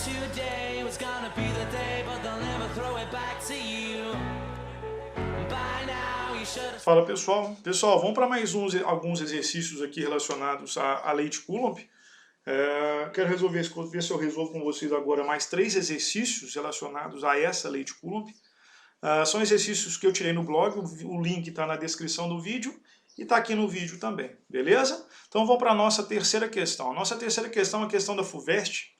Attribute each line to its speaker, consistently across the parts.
Speaker 1: today was gonna be the day, but they'll never throw it back to you. By now you should.
Speaker 2: Fala pessoal, vamos para mais alguns exercícios aqui relacionados à lei de Coulomb. Quero ver se eu resolvo com vocês agora mais 3 exercícios relacionados a essa lei de Coulomb. São exercícios que eu tirei no blog, o link está na descrição do vídeo e está aqui no vídeo também, beleza? Então vamos para a nossa terceira questão. A nossa terceira questão é a questão da Fuvest,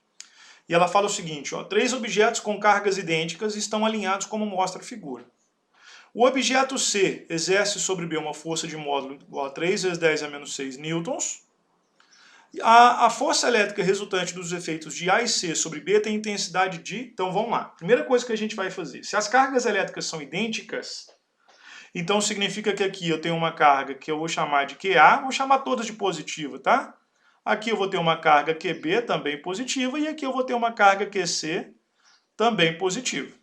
Speaker 2: e ela fala o seguinte, ó, 3 objetos com cargas idênticas estão alinhados como mostra a figura. O objeto C exerce sobre B uma força de módulo igual a 3 vezes 10 a menos 6 newtons. A força elétrica resultante dos efeitos de A e C sobre B tem intensidade de... Então vamos lá. Primeira coisa que a gente vai fazer. Se as cargas elétricas são idênticas, então significa que aqui eu tenho uma carga que eu vou chamar de QA, vou chamar todas de positiva, tá? Aqui eu vou ter uma carga QB também positiva e aqui eu vou ter uma carga QC também positiva.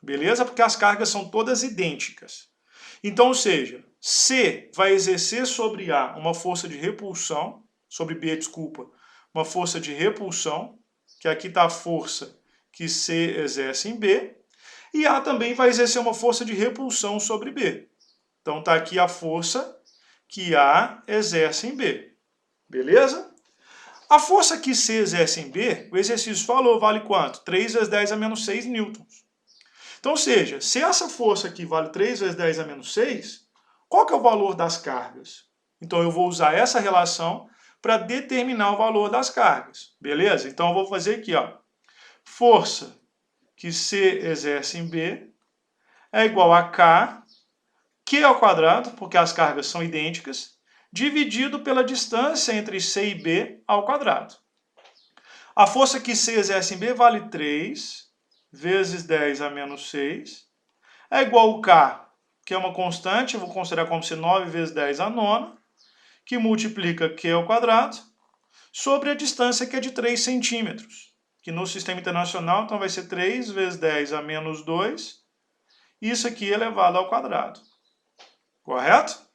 Speaker 2: Beleza? Porque as cargas são todas idênticas. Então, ou seja, C vai exercer sobre A uma força de repulsão, sobre B, desculpa, uma força de repulsão, que aqui está a força que C exerce em B, e A também vai exercer uma força de repulsão sobre B. Então está aqui a força que A exerce em B. Beleza? A força que C exerce em B, o exercício falou, vale quanto? 3 vezes 10 a menos 6 newtons. Então, ou seja, se essa força aqui vale 3 vezes 10 a menos 6, qual que é o valor das cargas? Então eu vou usar essa relação para determinar o valor das cargas. Beleza? Então eu vou fazer aqui, ó. Força que C exerce em B é igual a K, Q ao quadrado, porque as cargas são idênticas, dividido pela distância entre C e B ao quadrado. A força que C exerce em B vale 3 vezes 10 a menos 6, é igual ao K, que é uma constante, eu vou considerar como se 9 vezes 10 a nona, que multiplica Q ao quadrado, sobre a distância que é de 3 centímetros, que no sistema internacional então vai ser 3 vezes 10 a menos 2, isso aqui elevado ao quadrado. Correto?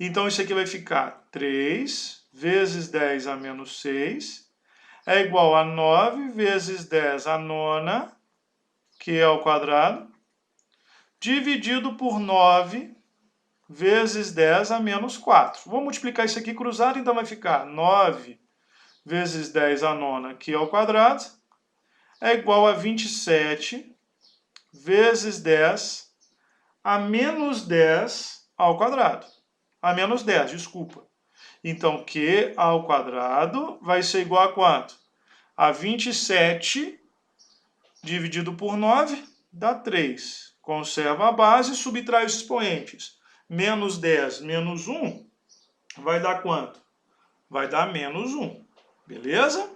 Speaker 2: Então isso aqui vai ficar 3 vezes 10 a menos 6 é igual a 9 vezes 10 a nona, que é ao quadrado, dividido por 9 vezes 10 a menos 4. Vou multiplicar isso aqui cruzado, então vai ficar 9 vezes 10 a nona, que é ao quadrado, é igual a 27 vezes 10 a menos 10 ao quadrado. A menos 10, desculpa. Então, Q ao quadrado vai ser igual a quanto? A 27 dividido por 9 dá 3. Conserva a base e subtrai os expoentes. Menos 10 menos 1 vai dar quanto? Vai dar menos 1. Beleza?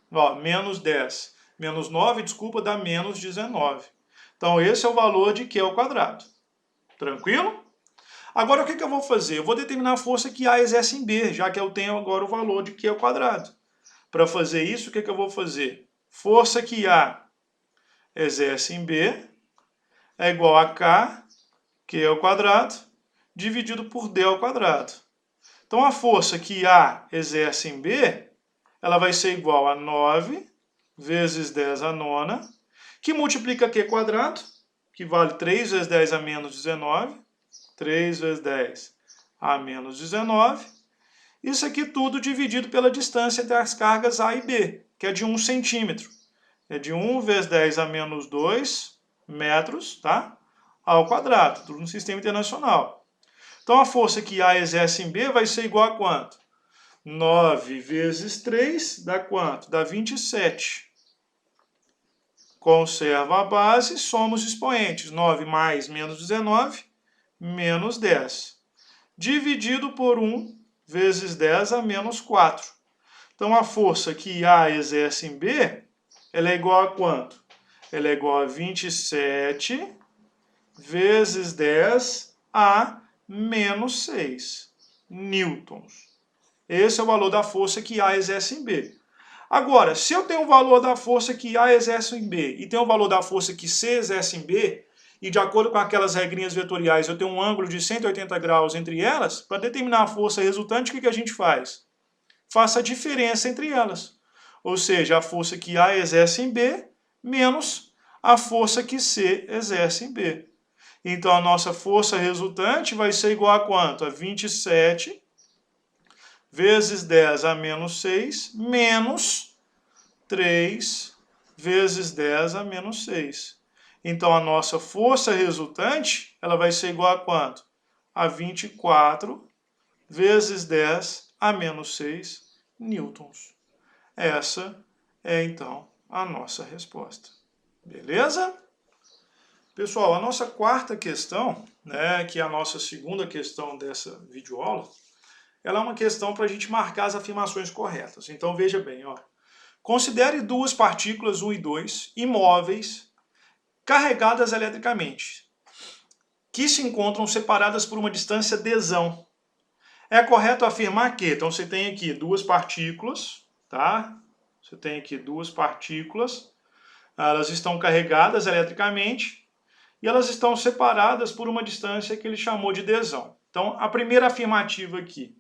Speaker 2: Ó, menos 10 menos 9, desculpa, dá menos 19. Então, esse é o valor de Q ao quadrado. Tranquilo? Agora, o que eu vou fazer? Eu vou determinar a força que A exerce em B, já que eu tenho agora o valor de Q ao quadrado. Para fazer isso, o que eu vou fazer? Força que A exerce em B é igual a K, Q ao quadrado, dividido por D ao quadrado. Então, a força que A exerce em B, ela vai ser igual a 9 vezes 10 a nona, que multiplica Q quadrado, que vale 3 vezes 10 a menos 19, 3 vezes 10 a menos 19. Isso aqui tudo dividido pela distância entre as cargas A e B, que é de 1 centímetro. É de 1 vezes 10 a menos 2 metros, tá? Ao quadrado, tudo no sistema internacional. Então a força que A exerce em B vai ser igual a quanto? 9 vezes 3 dá quanto? Dá 27. Conserva a base, soma os expoentes. 9 mais menos 19, menos 10. Dividido por 1 vezes 10 a menos 4. Então a força que A exerce em B, ela é igual a quanto? Ela é igual a 27 vezes 10 a menos 6 newtons. Esse é o valor da força que A exerce em B. Agora, se eu tenho o valor da força que A exerce em B e tenho o valor da força que C exerce em B, e de acordo com aquelas regrinhas vetoriais eu tenho um ângulo de 180 graus entre elas, para determinar a força resultante, o que a gente faz? Faça a diferença entre elas. Ou seja, a força que A exerce em B menos a força que C exerce em B. Então, a nossa força resultante vai ser igual a quanto? A 27 vezes 10 a menos 6, menos 3 vezes 10 a menos 6. Então, a nossa força resultante, ela vai ser igual a quanto? A 24 vezes 10 a menos 6 newtons. Essa é, então, a nossa resposta. Beleza? Pessoal, a nossa quarta questão, né, que é a nossa segunda questão dessa videoaula, ela é uma questão para a gente marcar as afirmações corretas. Então, veja bem, ó. Considere duas partículas 1 e 2 imóveis carregadas eletricamente, que se encontram separadas por uma distância dζ. É correto afirmar que, então você tem aqui duas partículas, tá? Você tem aqui duas partículas, elas estão carregadas eletricamente e elas estão separadas por uma distância que ele chamou de dζ. Então, a primeira afirmativa aqui,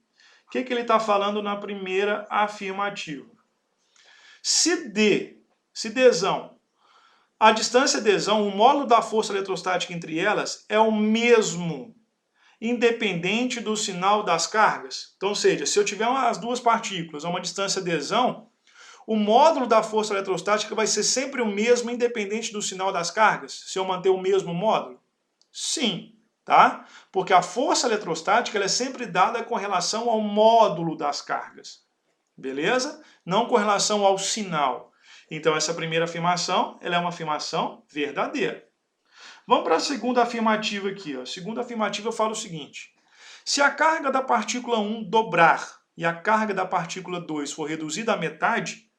Speaker 2: o que ele está falando na primeira afirmativa? Se dζ, a distância dζ, o módulo da força eletrostática entre elas é o mesmo, independente do sinal das cargas. Então, ou seja, se eu tiver as duas partículas a uma distância dζ, o módulo da força eletrostática vai ser sempre o mesmo, independente do sinal das cargas, se eu manter o mesmo módulo? Sim, tá? Porque a força eletrostática ela é sempre dada com relação ao módulo das cargas, beleza? Não com relação ao sinal. Então, essa primeira afirmação, ela é uma afirmação verdadeira. Vamos para a segunda afirmativa aqui. Ó. A segunda afirmativa fala o seguinte: se a carga da partícula 1 dobrar e a carga da partícula 2 for reduzida à metade,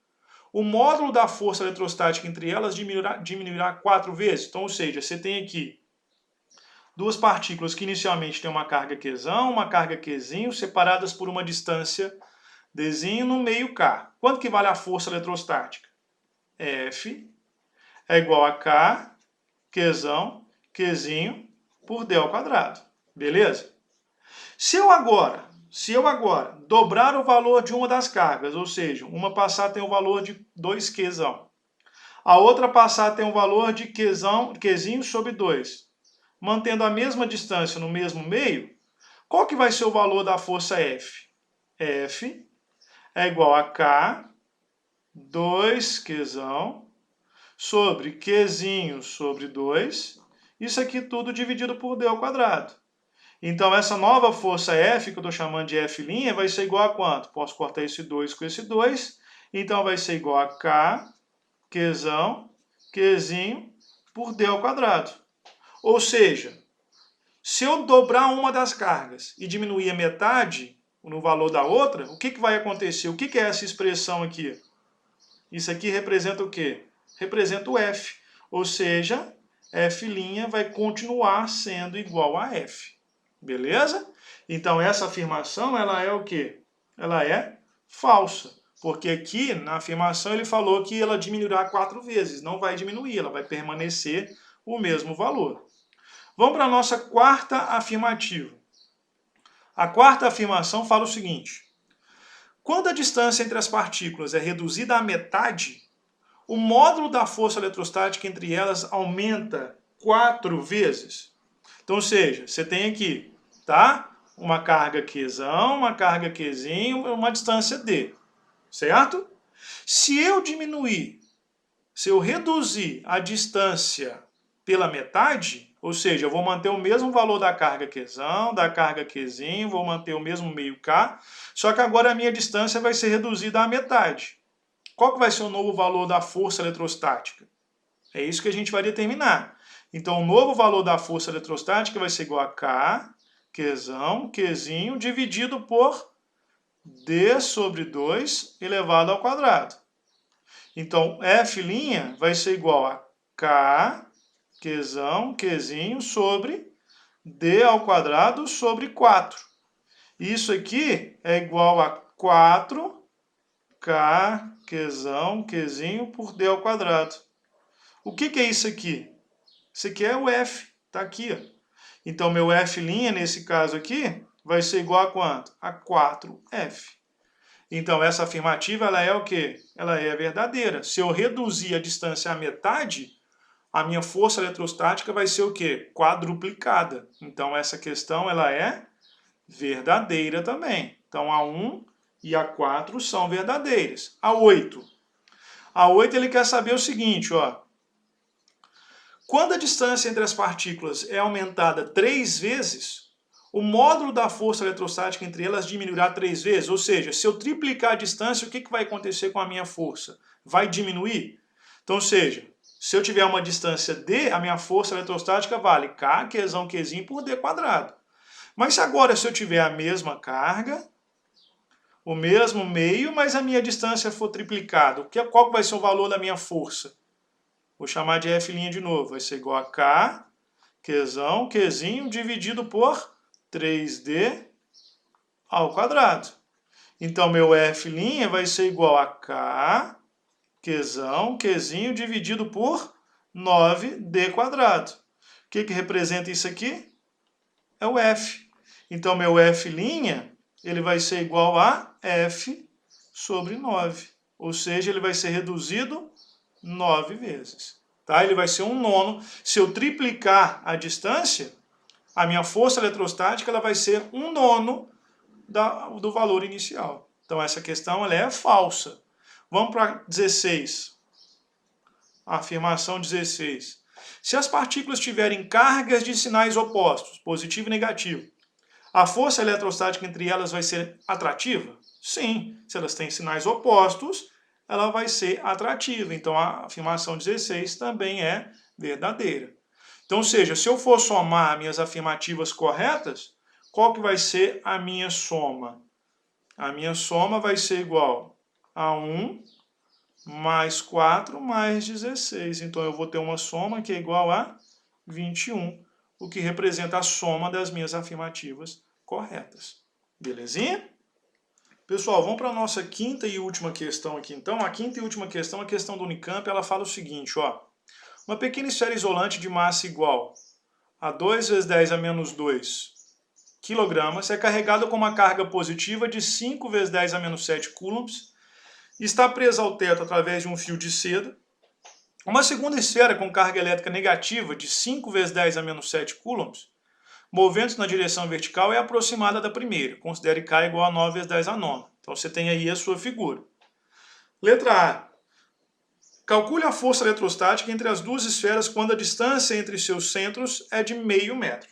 Speaker 2: o módulo da força eletrostática entre elas diminuirá 4 vezes. Então, ou seja, você tem aqui duas partículas que inicialmente têm uma carga Qzão, uma carga Qzinho, separadas por uma distância Dzinho no meio K. Quanto que vale a força eletrostática? F é igual a K, Qzão, Qzinho, por D ao quadrado. Beleza? Se eu agora dobrar o valor de uma das cargas, ou seja, uma passar tem o valor de 2Qzão, a outra passar tem o valor de Qzinho sobre 2, mantendo a mesma distância no mesmo meio, qual que vai ser o valor da força F? F é igual a K, 2Qzão, sobre Qzinho sobre 2, isso aqui tudo dividido por D ao quadrado. Então, essa nova força F, que eu estou chamando de F', vai ser igual a quanto? Posso cortar esse 2 com esse 2, então vai ser igual a K, Qzão, Qzinho, por D ao quadrado. Ou seja, se eu dobrar uma das cargas e diminuir a metade no valor da outra, o que vai acontecer? O que é essa expressão aqui? Isso aqui representa o quê? Representa o F. Ou seja, F' vai continuar sendo igual a F. Beleza? Então, essa afirmação, ela é o quê? Ela é falsa. Porque aqui, na afirmação, ele falou que ela diminuirá 4 vezes. Não vai diminuir, ela vai permanecer o mesmo valor. Vamos para a nossa quarta afirmativa. A quarta afirmação fala o seguinte: quando a distância entre as partículas é reduzida à metade, o módulo da força eletrostática entre elas aumenta 4 vezes. Então, ou seja, você tem aqui, tá? Uma carga Qzão, uma carga Qzinho, uma distância D, certo? Se eu reduzir a distância pela metade, ou seja, eu vou manter o mesmo valor da carga Qzão, da carga Qzinho, vou manter o mesmo meio K, só que agora a minha distância vai ser reduzida à metade. Qual que vai ser o novo valor da força eletrostática? É isso que a gente vai determinar. Então, o novo valor da força eletrostática vai ser igual a K, Qzão, Qzinho, dividido por D sobre 2 elevado ao quadrado. Então, F' vai ser igual a K, Qzão, Qzinho, sobre D ao quadrado sobre 4. Isso aqui é igual a 4K, Qzão, Qzinho, por D ao quadrado. O que é isso aqui? Isso aqui é o F, está aqui. Ó. Então, meu F', nesse caso aqui, vai ser igual a quanto? A 4F. Então, essa afirmativa, ela é o quê? Ela é verdadeira. Se eu reduzir a distância à metade, a minha força eletrostática vai ser o quê? Quadruplicada. Então, essa questão, ela é verdadeira também. Então, a 1 e a 4 são verdadeiras. A 8. A 8, ele quer saber o seguinte, ó. Quando a distância entre as partículas é aumentada 3 vezes, o módulo da força eletrostática entre elas diminuirá 3 vezes. Ou seja, se eu triplicar a distância, o que vai acontecer com a minha força? Vai diminuir? Então, ou seja, se eu tiver uma distância d, a minha força eletrostática vale K, Qzão, Qzinho por d quadrado. Mas agora, se eu tiver a mesma carga, o mesmo meio, mas a minha distância for triplicada, qual vai ser o valor da minha força? Vou chamar de F' de novo. Vai ser igual a K, Qzão, Qzinho, dividido por 3D ao quadrado. Então, meu F' vai ser igual a K, Qzão, Qzinho, dividido por 9D quadrado. O que representa isso aqui? É o F. Então, meu F', ele vai ser igual a F sobre 9. Ou seja, ele vai ser reduzido 9 vezes. Tá? Ele vai ser 1/9. Se eu triplicar a distância, a minha força eletrostática ela vai ser 1/9 do valor inicial. Então, essa questão ela é falsa. Vamos para 16. Afirmação 16. Se as partículas tiverem cargas de sinais opostos, positivo e negativo, a força eletrostática entre elas vai ser atrativa? Sim. Se elas têm sinais opostos, ela vai ser atrativa. Então, a afirmação 16 também é verdadeira. Então, ou seja, se eu for somar minhas afirmativas corretas, qual que vai ser a minha soma? A minha soma vai ser igual a 1 mais 4 mais 16. Então, eu vou ter uma soma que é igual a 21, o que representa a soma das minhas afirmativas corretas. Belezinha? Pessoal, vamos para a nossa quinta e última questão aqui. Então, a quinta e última questão, a questão do Unicamp, ela fala o seguinte, ó. Uma pequena esfera isolante de massa igual a 2 vezes 10 a menos 2 kg é carregada com uma carga positiva de 5 vezes 10 a menos 7 coulombs e está presa ao teto através de um fio de seda. Uma segunda esfera com carga elétrica negativa de 5 vezes 10 a menos 7 coulombs, movendo-se na direção vertical, é aproximada da primeira. Considere K igual a 9 vezes 10 a 9. Então você tem aí a sua figura. Letra A. Calcule a força eletrostática entre as duas esferas quando a distância entre seus centros é de meio metro.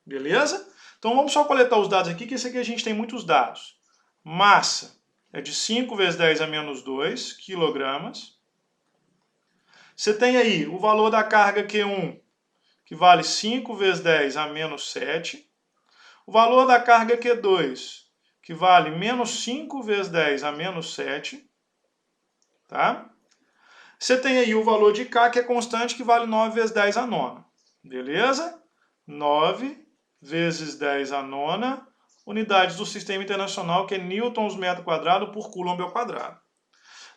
Speaker 2: Beleza? Então vamos só coletar os dados aqui, que esse aqui a gente tem muitos dados. Massa é de 5 vezes 10 a menos 2 quilogramas. Você tem aí o valor da carga Q1, que vale 5 vezes 10 a menos 7. O valor da carga Q2, que vale menos 5 vezes 10 a menos 7. Tá? Você tem aí o valor de K, que é constante, que vale 9 vezes 10 a nona. Beleza? 9 vezes 10 a nona, unidades do Sistema Internacional, que é newtons metro quadrado por coulomb ao quadrado.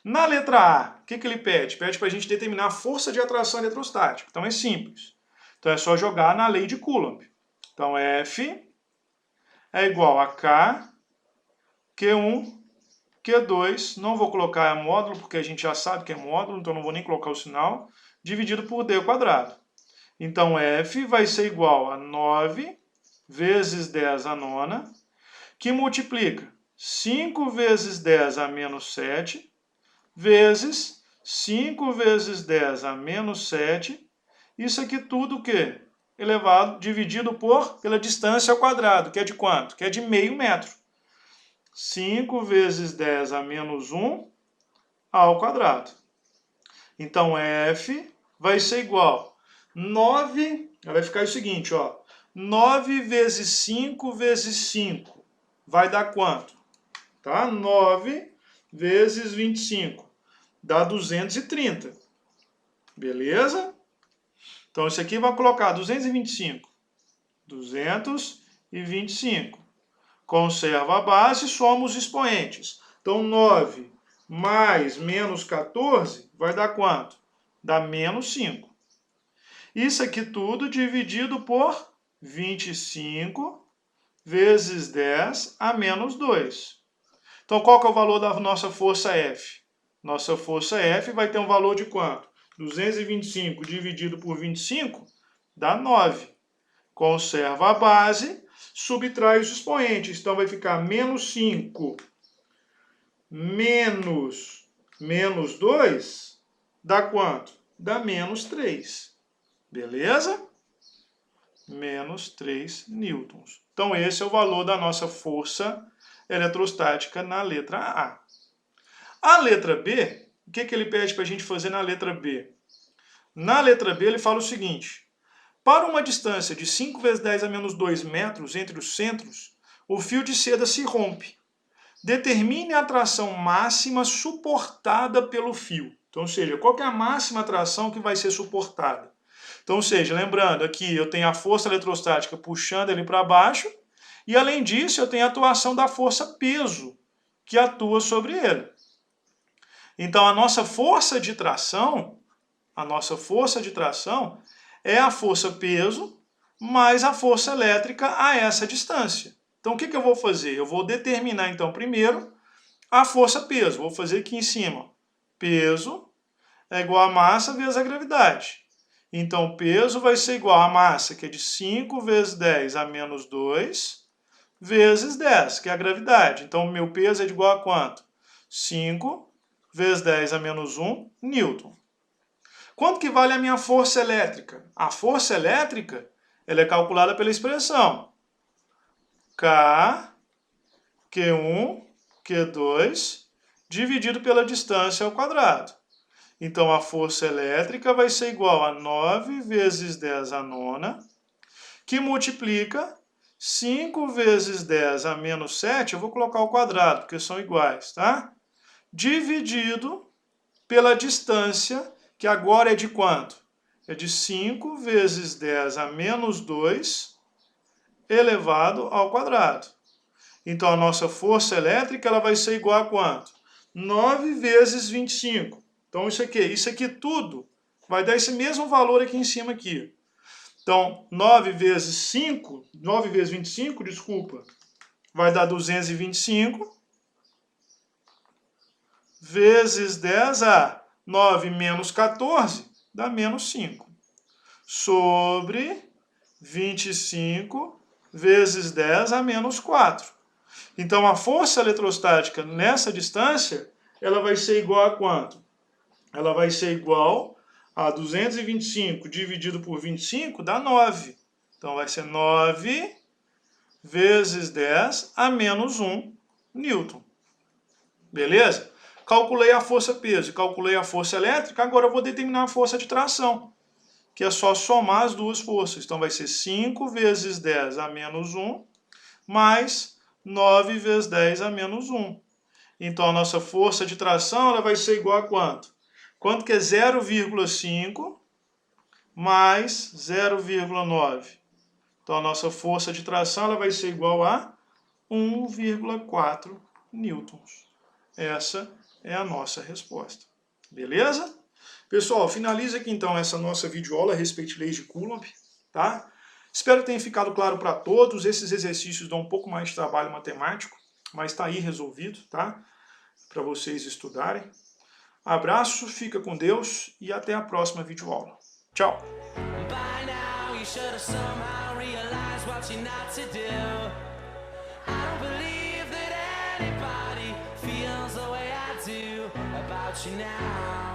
Speaker 2: Na letra A, o que ele pede? Pede para a gente determinar a força de atração eletrostática. Então é simples. Então é só jogar na lei de Coulomb. Então F é igual a K, Q1, Q2, não vou colocar módulo, porque a gente já sabe que é módulo, então não vou nem colocar o sinal, dividido por D ao quadrado. Então F vai ser igual a 9 vezes 10 a nona, que multiplica 5 vezes 10 a menos 7, vezes 5 vezes 10 a menos 7, isso aqui tudo o quê? Elevado, dividido pela distância ao quadrado, que é de quanto? Que é de meio metro. 5 vezes 10 a menos 1 ao quadrado. Então, F vai ser igual a 9, vai ficar o seguinte, ó. 9 vezes 5 vezes 5 vai dar quanto? Tá? 9 vezes 25 dá 230. Beleza? Então, isso aqui vai colocar 225. 225. Conserva a base, soma os expoentes. Então, 9 mais menos 14 vai dar quanto? Dá menos 5. Isso aqui tudo dividido por 25 vezes 10 a menos 2. Então, qual que é o valor da nossa força F? Nossa força F vai ter um valor de quanto? 225 dividido por 25 dá 9. Conserva a base, subtrai os expoentes. Então, vai ficar menos 5 menos 2 dá quanto? Dá menos 3. Beleza? Menos 3 newtons. Então, esse é o valor da nossa força eletrostática na letra A. A letra B, o que ele pede para a gente fazer na letra B? Na letra B, ele fala o seguinte: para uma distância de 5 vezes 10 a menos 2 metros entre os centros, o fio de seda se rompe. Determine a tração máxima suportada pelo fio. Então, ou seja, qual que é a máxima tração que vai ser suportada? Então, ou seja, lembrando, aqui eu tenho a força eletrostática puxando ele para baixo, e além disso eu tenho a atuação da força peso, que atua sobre ele. Então, a nossa força de tração é a força peso mais a força elétrica a essa distância. Então, o que eu vou fazer? Eu vou determinar, então, primeiro, a força peso. Vou fazer aqui em cima. Peso é igual a massa vezes a gravidade. Então, o peso vai ser igual a massa, que é de 5 vezes 10 a menos 2, vezes 10, que é a gravidade. Então, o meu peso é igual a quanto? 5 vezes 10 a menos 1 newton. Quanto que vale a minha força elétrica? A força elétrica ela é calculada pela expressão K, Q1, Q2, dividido pela distância ao quadrado. Então, a força elétrica vai ser igual a 9 vezes 10 à nona, que multiplica 5 vezes 10 a menos 7, eu vou colocar ao quadrado, porque são iguais, tá? Dividido pela distância, que agora é de quanto? É de 5 vezes 10 a menos 2 elevado ao quadrado. Então, a nossa força elétrica ela vai ser igual a quanto? 9 vezes 25. Então, isso aqui tudo vai dar esse mesmo valor aqui em cima aqui. Então, 9 vezes 25, desculpa, vai dar 225 vezes 10 a 9 menos 14 dá menos 5. Sobre 25 vezes 10 a menos 4. Então, a força eletrostática nessa distância, ela vai ser igual a quanto? Ela vai ser igual a 225 dividido por 25 dá 9. Então, vai ser 9 vezes 10 a menos 1 newton. Beleza? Calculei a força peso e calculei a força elétrica, agora eu vou determinar a força de tração, que é só somar as duas forças. Então, vai ser 5 vezes 10 a menos 1, mais 9 vezes 10 a menos 1. Então, a nossa força de tração ela vai ser igual a quanto? Quanto que é 0,5 mais 0,9? Então, a nossa força de tração ela vai ser igual a 1,4 newtons. Essa é a nossa resposta. Beleza? Pessoal, finaliza aqui então essa nossa videoaula a respeito de leis de Coulomb, tá? Espero que tenha ficado claro para todos. Esses exercícios dão um pouco mais de trabalho matemático, mas está aí resolvido, tá? Para vocês estudarem. Abraço, fica com Deus e até a próxima videoaula. Tchau!
Speaker 1: By now you should have somehow realized what you're not to do. I don't believe that anybody feels the way I do about you now.